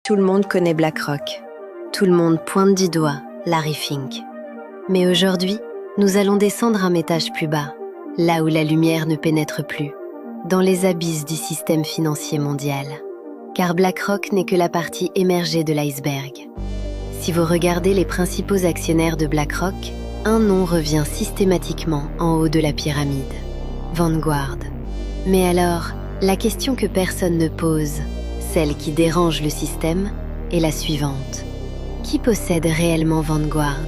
Tout le monde connaît BlackRock. Tout le monde pointe du doigt Larry Fink. Mais aujourd'hui, nous allons descendre un étage plus bas, là où la lumière ne pénètre plus, dans les abysses du système financier mondial. Car BlackRock n'est que la partie émergée de l'iceberg. Si vous regardez les principaux actionnaires de BlackRock, un nom revient systématiquement en haut de la pyramide. Vanguard. Mais alors, la question que personne ne pose, celle qui dérange le système, est la suivante. Qui possède réellement Vanguard?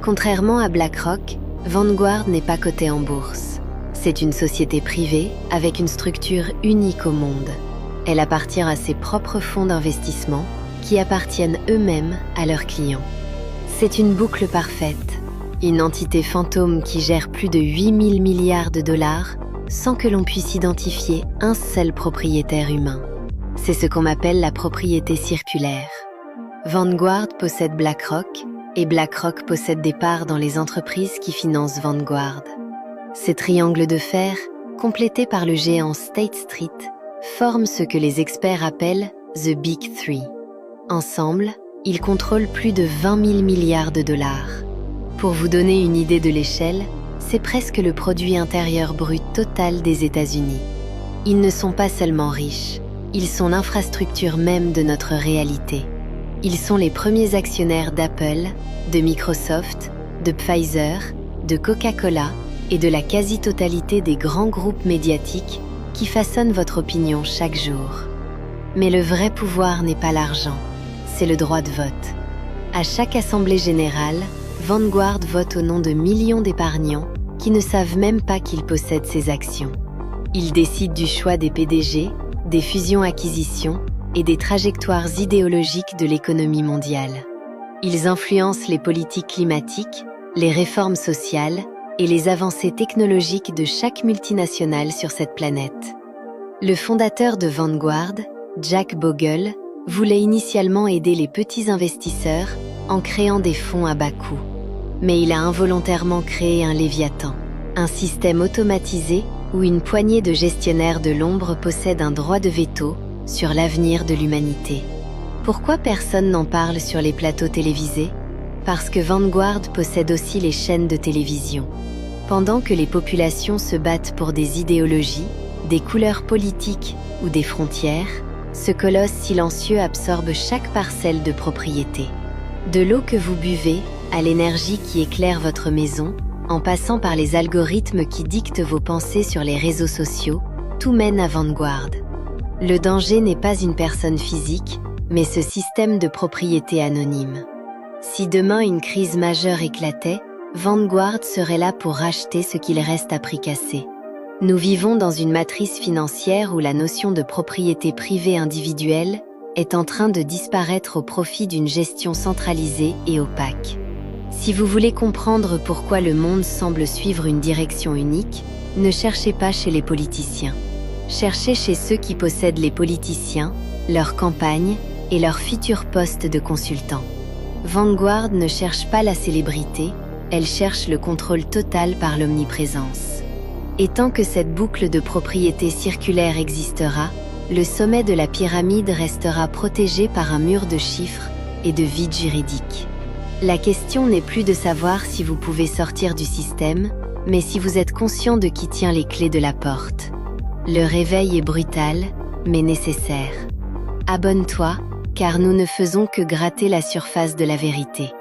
Contrairement à BlackRock, Vanguard n'est pas cotée en bourse. C'est une société privée avec une structure unique au monde. Elle appartient à ses propres fonds d'investissement qui appartiennent eux-mêmes à leurs clients. C'est une boucle parfaite, une entité fantôme qui gère plus de 8 000 milliards de dollars sans que l'on puisse identifier un seul propriétaire humain. C'est ce qu'on appelle la propriété circulaire. Vanguard possède BlackRock et BlackRock possède des parts dans les entreprises qui financent Vanguard. Ces triangles de fer, complétés par le géant State Street, forment ce que les experts appellent The Big Three. Ensemble, ils contrôlent plus de 20 000 milliards de dollars. Pour vous donner une idée de l'échelle, c'est presque le produit intérieur brut total des États-Unis. Ils ne sont pas seulement riches, ils sont l'infrastructure même de notre réalité. Ils sont les premiers actionnaires d'Apple, de Microsoft, de Pfizer, de Coca-Cola et de la quasi-totalité des grands groupes médiatiques qui façonnent votre opinion chaque jour. Mais le vrai pouvoir n'est pas l'argent, c'est le droit de vote. À chaque assemblée générale, Vanguard vote au nom de millions d'épargnants qui ne savent même pas qu'ils possèdent ces actions. Ils décident du choix des PDG, des fusions-acquisitions et des trajectoires idéologiques de l'économie mondiale. Ils influencent les politiques climatiques, les réformes sociales et les avancées technologiques de chaque multinationale sur cette planète. Le fondateur de Vanguard, Jack Bogle, voulait initialement aider les petits investisseurs en créant des fonds à bas coût. Mais il a involontairement créé un Léviathan, un système automatisé où une poignée de gestionnaires de l'ombre possède un droit de veto sur l'avenir de l'humanité. Pourquoi personne n'en parle sur les plateaux télévisés? Parce que Vanguard possède aussi les chaînes de télévision. Pendant que les populations se battent pour des idéologies, des couleurs politiques ou des frontières, ce colosse silencieux absorbe chaque parcelle de propriété. De l'eau que vous buvez, à l'énergie qui éclaire votre maison, en passant par les algorithmes qui dictent vos pensées sur les réseaux sociaux, tout mène à Vanguard. Le danger n'est pas une personne physique, mais ce système de propriété anonyme. Si demain une crise majeure éclatait, Vanguard serait là pour racheter ce qu'il reste à prix cassé. Nous vivons dans une matrice financière où la notion de propriété privée individuelle est en train de disparaître au profit d'une gestion centralisée et opaque. Si vous voulez comprendre pourquoi le monde semble suivre une direction unique, ne cherchez pas chez les politiciens. Cherchez chez ceux qui possèdent les politiciens, leurs campagnes et leurs futurs postes de consultants. Vanguard ne cherche pas la célébrité, elle cherche le contrôle total par l'omniprésence. Et tant que cette boucle de propriété circulaire existera, le sommet de la pyramide restera protégé par un mur de chiffres et de vide juridique. La question n'est plus de savoir si vous pouvez sortir du système, mais si vous êtes conscient de qui tient les clés de la porte. Le réveil est brutal, mais nécessaire. Abonne-toi, car nous ne faisons que gratter la surface de la vérité.